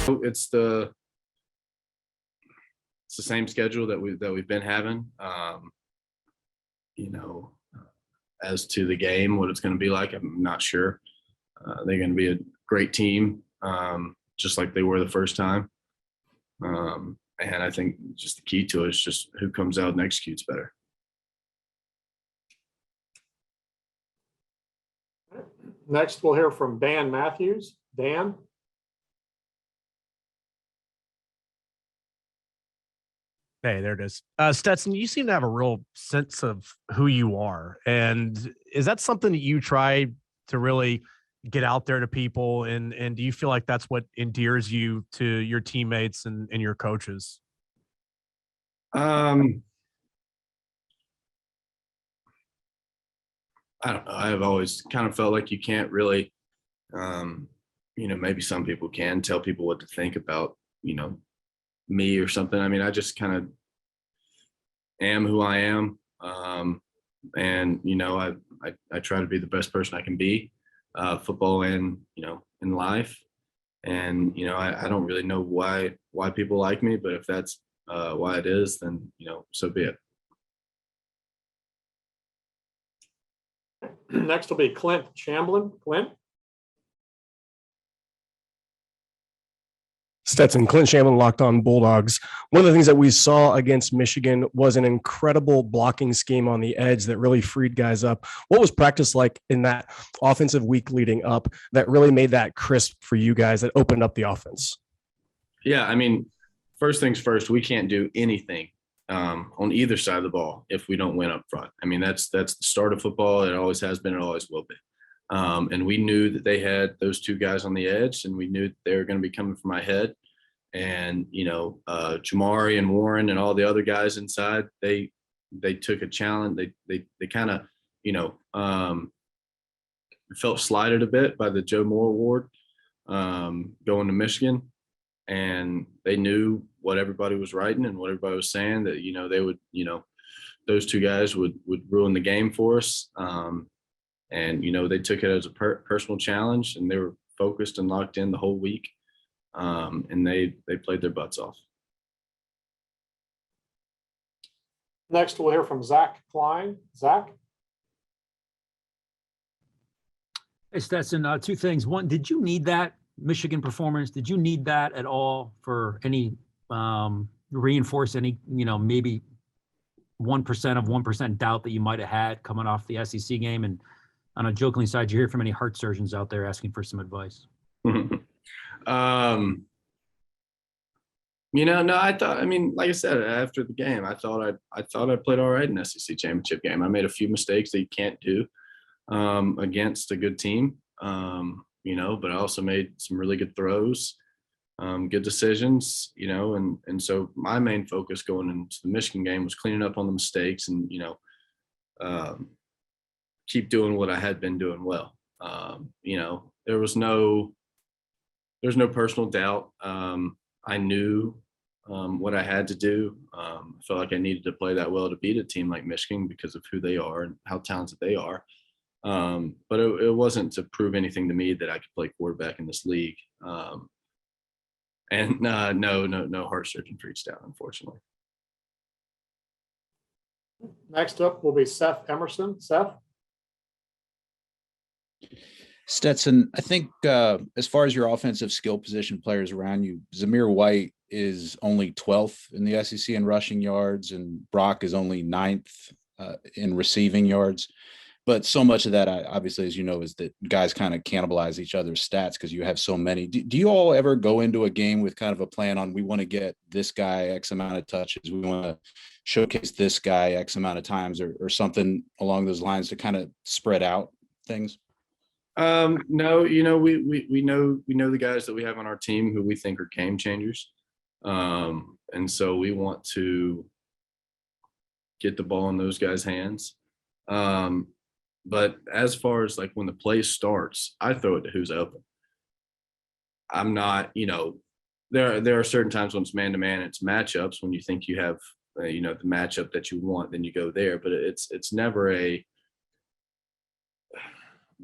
It's the same schedule that we've been having. You know, as to the game, what it's going to be like, I'm not sure. They're going to be a great team, just like they were the first time. And I think just the key to it is just who comes out and executes better. Next, we'll hear from Dan Mathews. Dan? Hey, there it is. Stetson, you seem to have a real sense of who you are. And is that something that you try to really get out there to people? And do you feel like that's what endears you to your teammates and your coaches? I don't know. I've always kind of felt like you can't really, maybe some people can tell people what to think about, me or something. I mean, I just kind of am who I am. And, I try to be the best person I can be, football and, in life. And, I don't really know why people like me, but if that's why it is, then, so be it. Next will be Clint Shamblin. Clint? Stetson, Clint Shamblin, Locked On Bulldogs. One of the things that we saw against Michigan was an incredible blocking scheme on the edge that really freed guys up. What was practice like in that offensive week leading up that really made that crisp for you guys, that opened up the offense? Yeah, I mean, first things first, we can't do anything on either side of the ball if we don't win up front. I mean, that's the start of football. It always has been. It always will be. And we knew that they had those two guys on the edge, and we knew they were going to be coming from my head. And, Jamari and Warren and all the other guys inside, they took a challenge. They kind of, felt slighted a bit by the Joe Moore Award going to Michigan. And they knew what everybody was writing and what everybody was saying, that, they would, those two guys would ruin the game for us. And, they took it as a personal challenge, and they were focused and locked in the whole week. And they played their butts off. Next, we'll hear from Zach Klein. Zach? Hey, Stetson, two things. One, did you need that Michigan performance? Did you need that at all for any reinforce any, maybe 1% of 1% doubt that you might have had coming off the SEC game? And on a jokingly side, you hear from any heart surgeons out there asking for some advice? No, I thought, like I said, after the game, I thought I played all right in the SEC championship game. I made a few mistakes that you can't do against a good team, but I also made some really good throws, good decisions, and so my main focus going into the Michigan game was cleaning up on the mistakes and, keep doing what I had been doing well. There's no personal doubt. I knew what I had to do. I felt like I needed to play that well to beat a team like Michigan because of who they are and how talented they are. But it wasn't to prove anything to me that I could play quarterback in this league. And no heart surgeon reached out, unfortunately. Next up will be Seth Emerson. Seth? Stetson, I think as far as your offensive skill position players around you, Zamir White is only 12th in the SEC in rushing yards, and Brock is only 9th in receiving yards. But so much of that, obviously, as you know, is that guys kind of cannibalize each other's stats because you have so many. Do you all ever go into a game with kind of a plan on, we want to get this guy X amount of touches, we want to showcase this guy X amount of times, or something along those lines to kind of spread out things? No, we know the guys that we have on our team who we think are game changers. And so we want to get the ball in those guys' hands. But as far as like when the play starts, I throw it to who's open. I'm not, there are certain times when it's man-to-man, it's matchups. When you think you have, the matchup that you want, then you go there. But it's never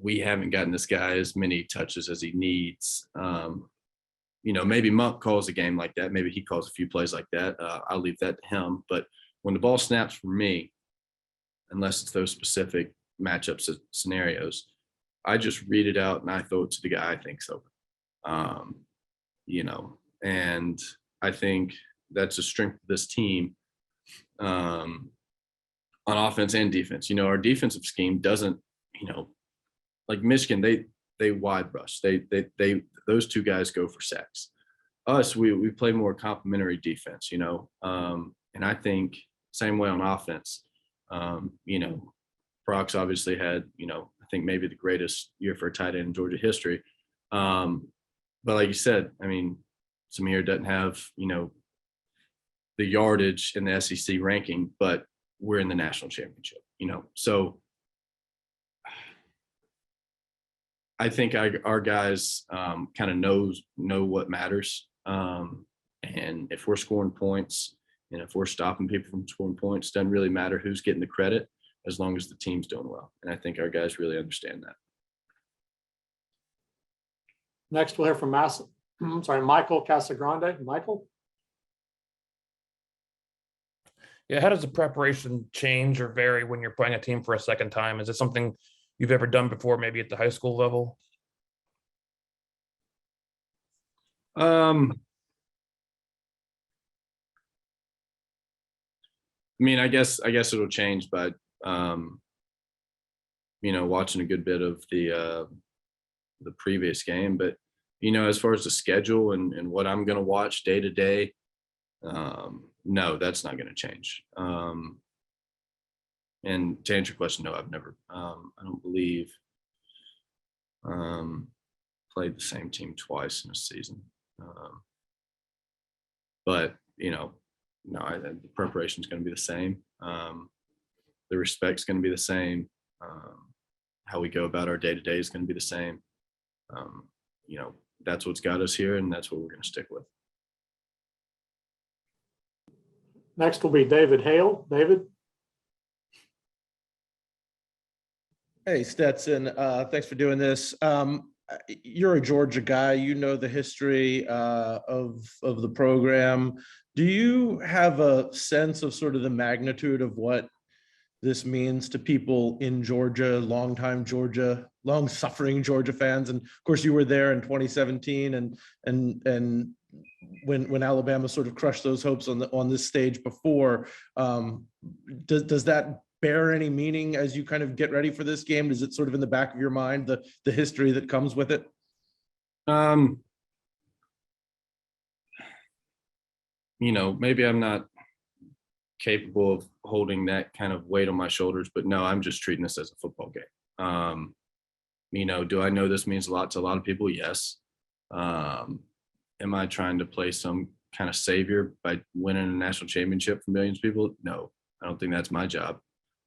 we haven't gotten this guy as many touches as he needs. maybe Monk calls a game like that. Maybe he calls a few plays like that. I'll leave that to him. But when the ball snaps for me, unless it's those specific matchups scenarios, I just read it out and I throw it to the guy I think's open. And I think that's a strength of this team on offense and defense. Our defensive scheme doesn't, like Michigan, they wide rush. They those two guys go for sacks. Us, we play more complementary defense, and I think same way on offense. Brock's obviously had, I think maybe the greatest year for a tight end in Georgia history. But like you said, I mean, Zamir doesn't have, the yardage in the SEC ranking, but we're in the national championship, so I think our guys kind of know what matters. And if we're scoring points and if we're stopping people from scoring points, doesn't really matter who's getting the credit as long as the team's doing well. And I think our guys really understand that. Next, we'll hear from Michael Casagrande. Michael? Yeah, how does the preparation change or vary when you're playing a team for a second time? Is it something you've ever done before, maybe at the high school level? I mean, I guess it'll change, but watching a good bit of the previous game. But as far as the schedule and what I'm going to watch day to day, no, that's not going to change. And to answer your question, no, I've never. I don't believe played the same team twice in a season. But no, the preparation is going to be the same. The respect's going to be the same. How we go about our day to day is going to be the same. That's what's got us here, and that's what we're going to stick with. Next will be David Hale. David? Hey, Stetson. Thanks for doing this. You're a Georgia guy. You know the history of the program. Do you have a sense of sort of the magnitude of what this means to people in Georgia, long-suffering Georgia fans? And of course, you were there in 2017, and when Alabama sort of crushed those hopes on this stage before. Does that bear any meaning as you kind of get ready for this game? Is it sort of in the back of your mind, the history that comes with it? Maybe I'm not capable of holding that kind of weight on my shoulders, but no, I'm just treating this as a football game. Do I know this means a lot to a lot of people? Yes. Am I trying to play some kind of savior by winning a national championship for millions of people? No, I don't think that's my job.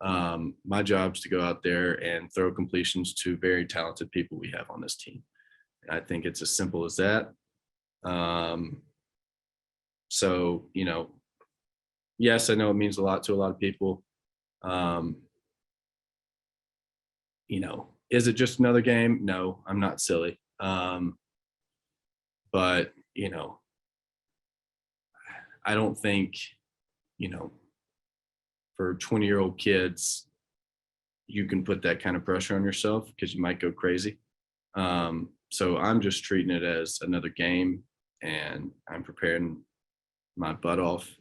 My job is to go out there and throw completions to very talented people we have on this team. And I think it's as simple as that. So, yes, I know it means a lot to a lot of people. Is it just another game? No, I'm not silly. But, I don't think, for 20-year-old kids, you can put that kind of pressure on yourself because you might go crazy. So I'm just treating it as another game, and I'm preparing my butt off,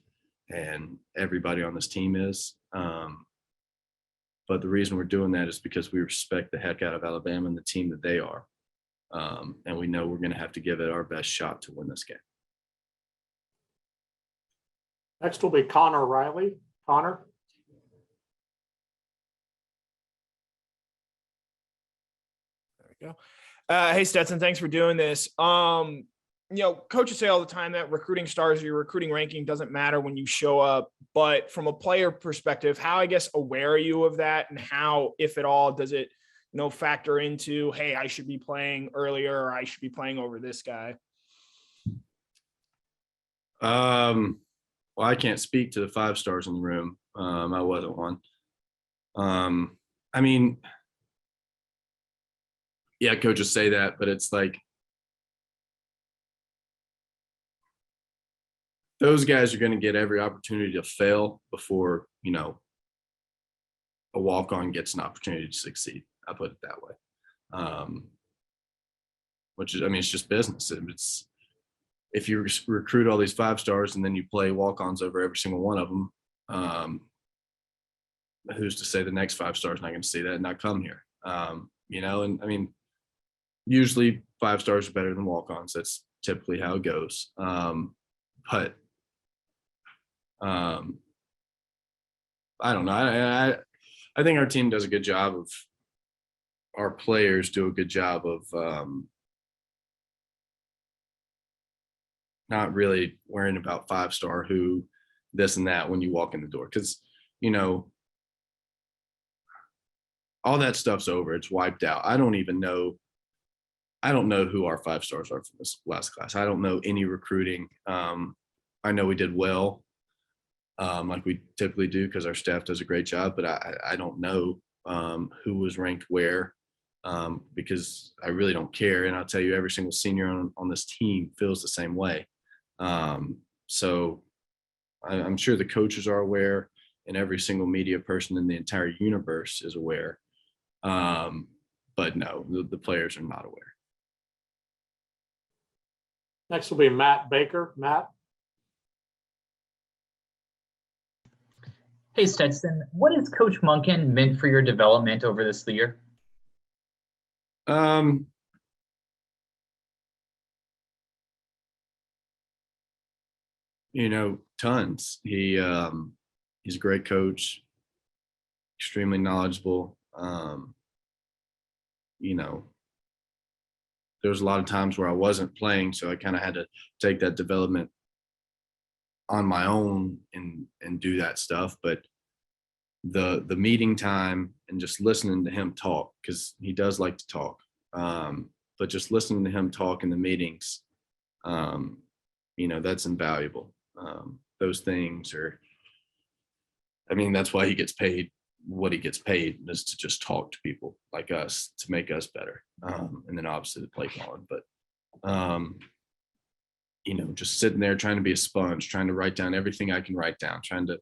and everybody on this team is. But the reason we're doing that is because we respect the heck out of Alabama and the team that they are. And we know we're going to have to give it our best shot to win this game. Next will be Connor Riley. Connor? There we go. Hey, Stetson, thanks for doing this. Coaches say all the time that recruiting stars or your recruiting ranking doesn't matter when you show up. But from a player perspective, how, I guess, aware are you of that, and how, if at all, does it, factor into, hey, I should be playing earlier, or I should be playing over this guy? Well, I can't speak to the 5 stars in the room. I wasn't one. I mean, yeah, coaches say that, but it's like, those guys are going to get every opportunity to fail before, a walk-on gets an opportunity to succeed. I put it that way. Which is, it's just business. It's if you recruit all these 5-stars and then you play walk-ons over every single one of them, who's to say the next 5-star is not going to see that and not come here? Usually 5-stars are better than walk-ons. That's typically how it goes. But I don't know. I think our team does a good job of, our players do a good job of not really worrying about 5-star who, this and that when you walk in the door. Because, all that stuff's over. It's wiped out. I don't know who our 5-stars are from this last class. I don't know any recruiting. I know we did well, like we typically do, because our staff does a great job, but I don't know who was ranked where, because I really don't care. And I'll tell you, every single senior on this team feels the same way. So I'm sure the coaches are aware, and every single media person in the entire universe is aware. But no, the players are not aware. Next will be Matt Baker. Matt. Hey, Stetson, what has Coach Monken meant for your development over this year? Tons. He's a great coach, extremely knowledgeable. There was a lot of times where I wasn't playing, so I kind of had to take that development on my own and do that stuff. But the meeting time and just listening to him talk, because he does like to talk, but just listening to him talk in the meetings, that's invaluable. Those things are, that's why he gets paid what he gets paid, is to just talk to people like us to make us better. And then obviously the play calling, but just sitting there trying to be a sponge, trying to write down everything I can write down, trying to,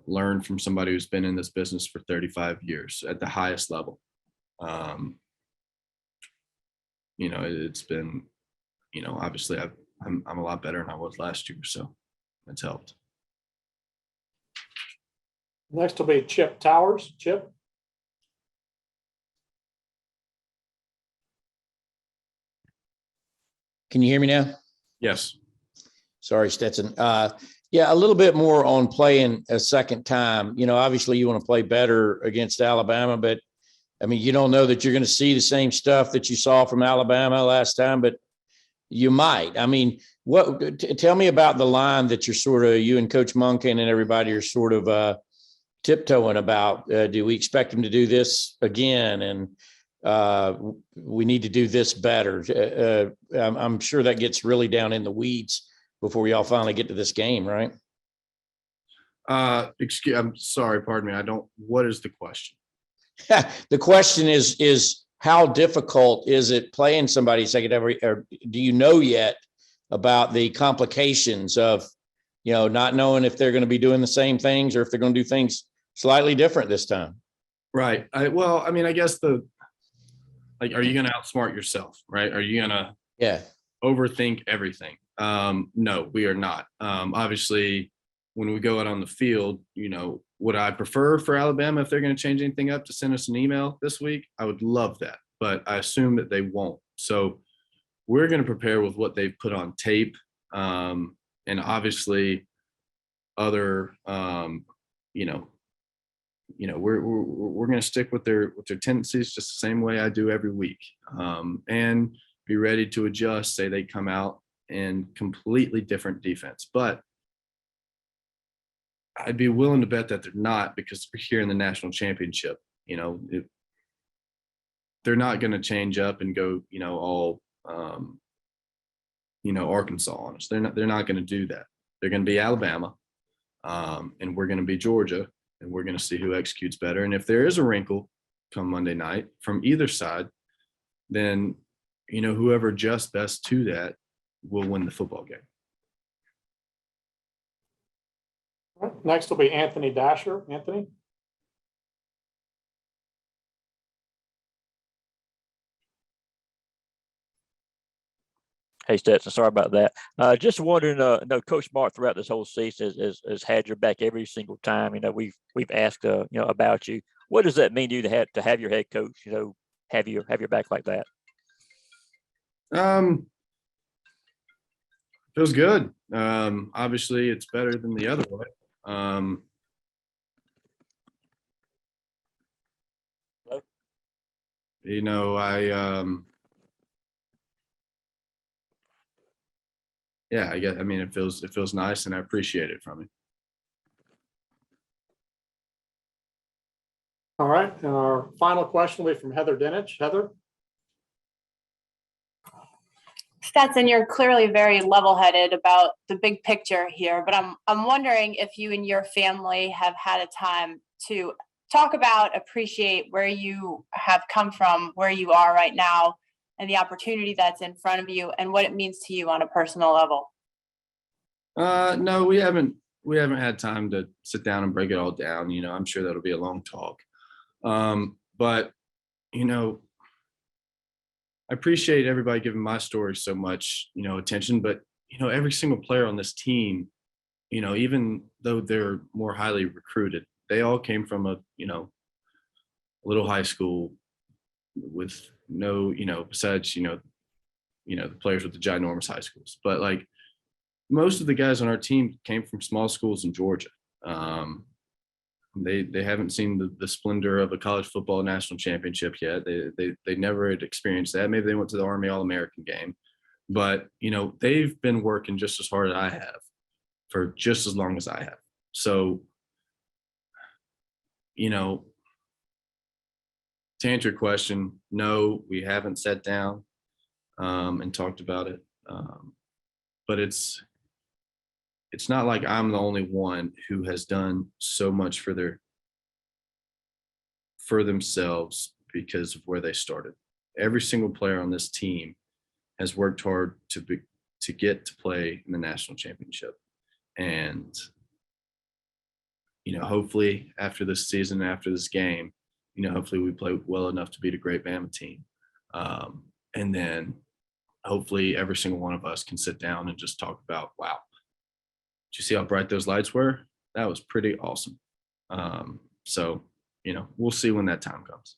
learn from somebody who's been in this business for 35 years at the highest level. It's been, obviously I'm a lot better than I was last year, so it's helped. Next will be Chip Towers. Chip. Can you hear me now? Yes. Sorry, Stetson. Yeah, a little bit more on playing a second time. Obviously you want to play better against Alabama, but you don't know that you're going to see the same stuff that you saw from Alabama last time, but you might. Tell me about the line that you and Coach Monken and everybody are sort of tiptoeing about. Do we expect him to do this again? And we need to do this better. I'm sure that gets really down in the weeds before we all finally get to this game, right? I'm sorry, pardon me. What is the question? The question is how difficult is it playing somebody secondary, or do you know yet about the complications of, not knowing if they're going to be doing the same things or if they're going to do things slightly different this time? Right. I guess are you going to outsmart yourself, right? Are you going to overthink everything? No, we are not. Obviously, when we go out on the field, would I prefer for Alabama, if they're going to change anything up, to send us an email this week? I would love that, but I assume that they won't. So we're going to prepare with what they've put on tape. And obviously other, we're going to stick with their tendencies just the same way I do every week, and be ready to adjust, say they come out in completely different defense. But I'd be willing to bet that they're not, because we're here in the national championship. They're not going to change up and go, all, Arkansas on us. They're not going to do that. They're going to be Alabama, and we're going to be Georgia, and we're going to see who executes better. And if there is a wrinkle come Monday night from either side, then, whoever adjusts best to that will win the football game. Next will be Anthony Dasher. Anthony? Hey, Stetson, sorry about that. Just wondering, no, Coach Mark throughout this whole season has had your back every single time. We've asked, about you. What does that mean to you to have your head coach, have your back like that? Feels good. Obviously it's better than the other way. It feels nice, and I appreciate it from him. All right. And our final question will be from Heather Dinich. Heather? Stetson, you're clearly very level-headed about the big picture here, but I'm wondering if you and your family have had a time to talk about, appreciate where you have come from, where you are right now, and the opportunity that's in front of you, and what it means to you on a personal level. No, we haven't had time to sit down and break it all down. I'm sure that'll be a long talk. But I appreciate everybody giving my story so much, attention, but, every single player on this team, even though they're more highly recruited, they all came from a little high school with no, besides, the players with the ginormous high schools, but like most of the guys on our team came from small schools in Georgia. They haven't seen the splendor of a college football national championship yet. They never had experienced that. Maybe they went to the Army All-American game, but they've been working just as hard as I have for just as long as I have. So, to answer your question, no, we haven't sat down and talked about it. But it's not like I'm the only one who has done so much for themselves because of where they started. Every single player on this team has worked hard to get to play in the national championship. And, hopefully after this season, after this game, hopefully we play well enough to beat a great Bama team. And then hopefully every single one of us can sit down and just talk about, wow, did you see how bright those lights were? That was pretty awesome. So, we'll see when that time comes.